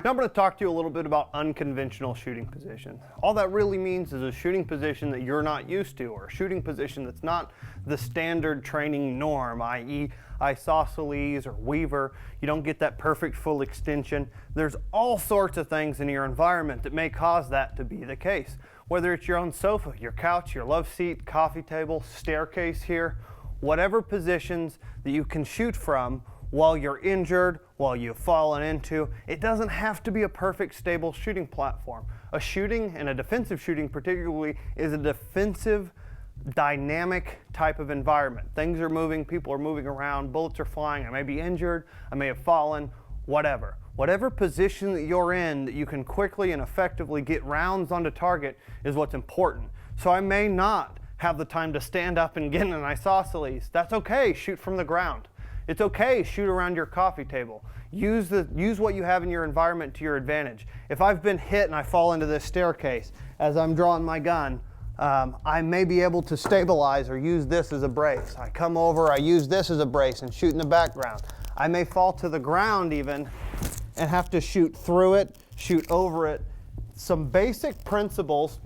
Now I'm going to talk to you a little bit about unconventional shooting position. All that really means is a shooting position that you're not used to, or a shooting position that's not the standard training norm, i.e. isosceles or weaver. You don't get that perfect full extension. There's all sorts of things in your environment that may cause that to be the case. Whether it's your own sofa, your couch, your love seat, coffee table, staircase here, whatever positions that you can shoot from while you're injured, while you've fallen into, it doesn't have to be a perfect, stable shooting platform. A shooting, and a defensive shooting particularly, is a defensive, dynamic type of environment. Things are moving, people are moving around, bullets are flying, I may be injured, I may have fallen, whatever. Whatever position that you're in that you can quickly and effectively get rounds onto target is what's important. So I may not have the time to stand up and get in an isosceles. That's okay, shoot from the ground. It's okay, shoot around your coffee table. Use what you have in your environment to your advantage. If I've been hit and I fall into this staircase as I'm drawing my gun, I may be able to stabilize or use this as a brace. I come over, I use this as a brace and shoot in the background. I may fall to the ground even and have to shoot through it, shoot over it. Some basic principles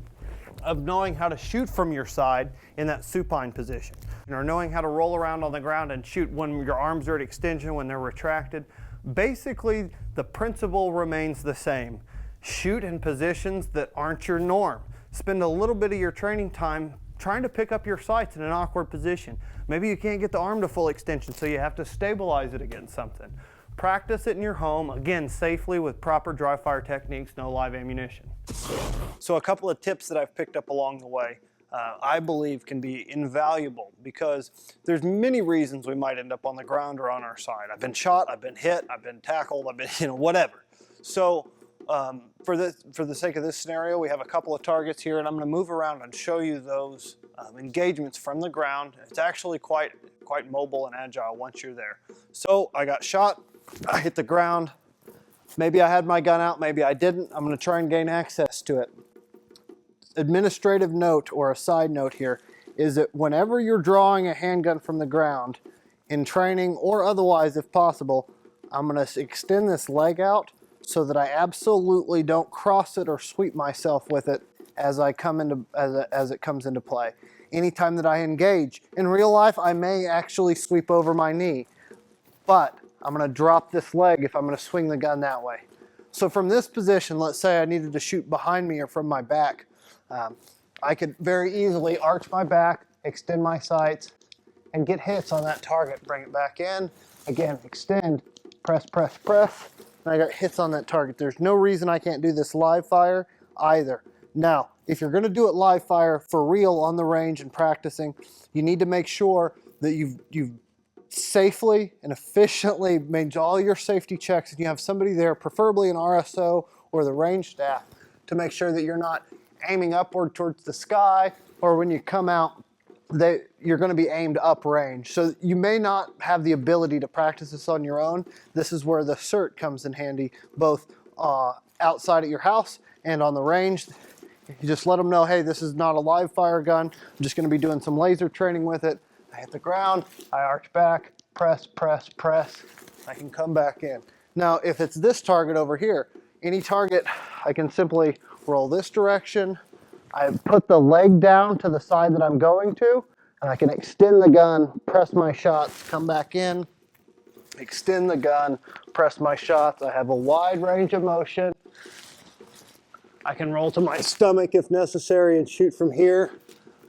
of knowing how to shoot from your side in that supine position. Or knowing how to roll around on the ground and shoot when your arms are at extension, when they're retracted. Basically, the principle remains the same. Shoot in positions that aren't your norm. Spend a little bit of your training time trying to pick up your sights in an awkward position. Maybe you can't get the arm to full extension, so you have to stabilize it against something. Practice it in your home, again, safely with proper dry fire techniques, no live ammunition. So a couple of tips that I've picked up along the way, I believe can be invaluable, because there's many reasons we might end up on the ground or on our side. I've been shot, I've been hit, I've been tackled, I've been, whatever. So for the sake of this scenario, we have a couple of targets here, and I'm going to move around and show you those engagements from the ground. It's actually quite mobile and agile once you're there. So I got shot, I hit the ground. Maybe I had my gun out, maybe I didn't. I'm going to try and gain access to it. Administrative note, or a side note here, is that whenever you're drawing a handgun from the ground, in training or otherwise if possible, I'm going to extend this leg out so that I absolutely don't cross it or sweep myself with it as it comes into play. Anytime that I engage, in real life I may actually sweep over my knee, but I'm going to drop this leg if I'm going to swing the gun that way. So from this position, let's say I needed to shoot behind me or from my back, I could very easily arch my back, extend my sights, and get hits on that target. Bring it back in, again, extend, press, press, press, and I got hits on that target. There's no reason I can't do this live fire either. Now, if you're going to do it live fire for real on the range and practicing, you need to make sure that you've safely and efficiently made all your safety checks, and you have somebody there, preferably an RSO or the range staff, to make sure that you're not aiming upward towards the sky, or when you come out, you're going to be aimed uprange. So you may not have the ability to practice this on your own. This is where the cert comes in handy, both outside at your house and on the range. You just let them know, hey, this is not a live fire gun. I'm just going to be doing some laser training with it. I hit the ground, I arch back, press, press, press. I can come back in. Now, if it's this target over here, any target, I can simply roll this direction. I put the leg down to the side that I'm going to, and I can extend the gun, press my shots, come back in, extend the gun, press my shots. I have a wide range of motion. I can roll to my stomach if necessary and shoot from here.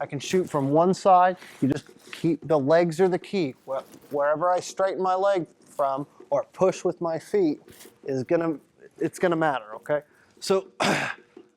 I can shoot from one side. You just keep, the legs are the key. Wherever I straighten my leg from or push with my feet it's gonna matter, okay? So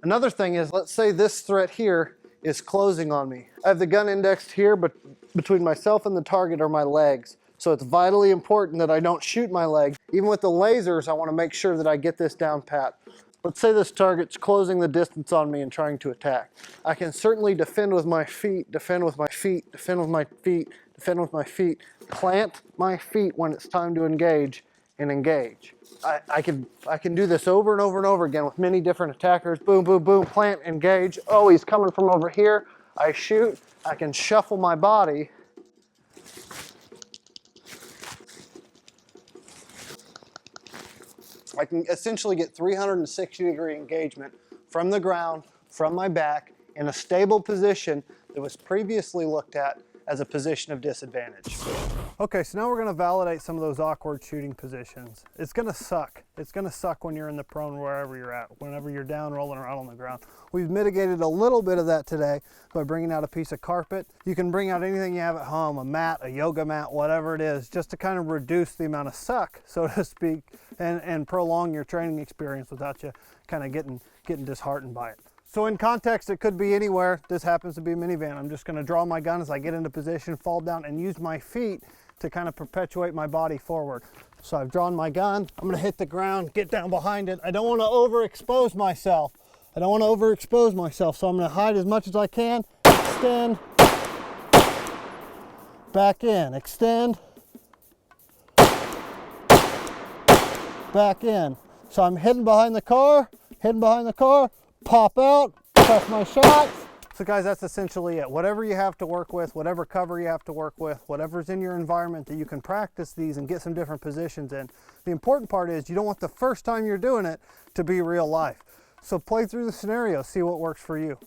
another thing is, let's say this threat here is closing on me. I have the gun indexed here, but between myself and the target are my legs. So it's vitally important that I don't shoot my leg. Even with the lasers, I want to make sure that I get this down pat. Let's say this target's closing the distance on me and trying to attack. I can certainly defend with my feet, defend with my feet, defend with my feet, defend with my feet, plant my feet when it's time to engage, and engage. I can do this over and over and over again with many different attackers. Boom, boom, boom, plant, engage. Oh, he's coming from over here. I shoot. I can shuffle my body. I can essentially get 360-degree engagement from the ground, from my back, in a stable position that was previously looked at as a position of disadvantage. Okay, so now we're gonna validate some of those awkward shooting positions. It's gonna suck. It's gonna suck when you're in the prone wherever you're at, whenever you're down rolling around on the ground. We've mitigated a little bit of that today by bringing out a piece of carpet. You can bring out anything you have at home, a mat, a yoga mat, whatever it is, just to kind of reduce the amount of suck, so to speak, and prolong your training experience without you kind of getting disheartened by it. So in context, it could be anywhere. This happens to be a minivan. I'm just gonna draw my gun as I get into position, fall down, and use my feet to kind of perpetuate my body forward. So I've drawn my gun, I'm gonna hit the ground, get down behind it. I don't wanna overexpose myself. So I'm gonna hide as much as I can, extend, back in, extend, back in. So I'm hidden behind the car, pop out, press my shots. So guys, that's essentially it. Whatever you have to work with, whatever cover you have to work with, whatever's in your environment that you can practice these and get some different positions in. The important part is you don't want the first time you're doing it to be real life. So play through the scenario, see what works for you.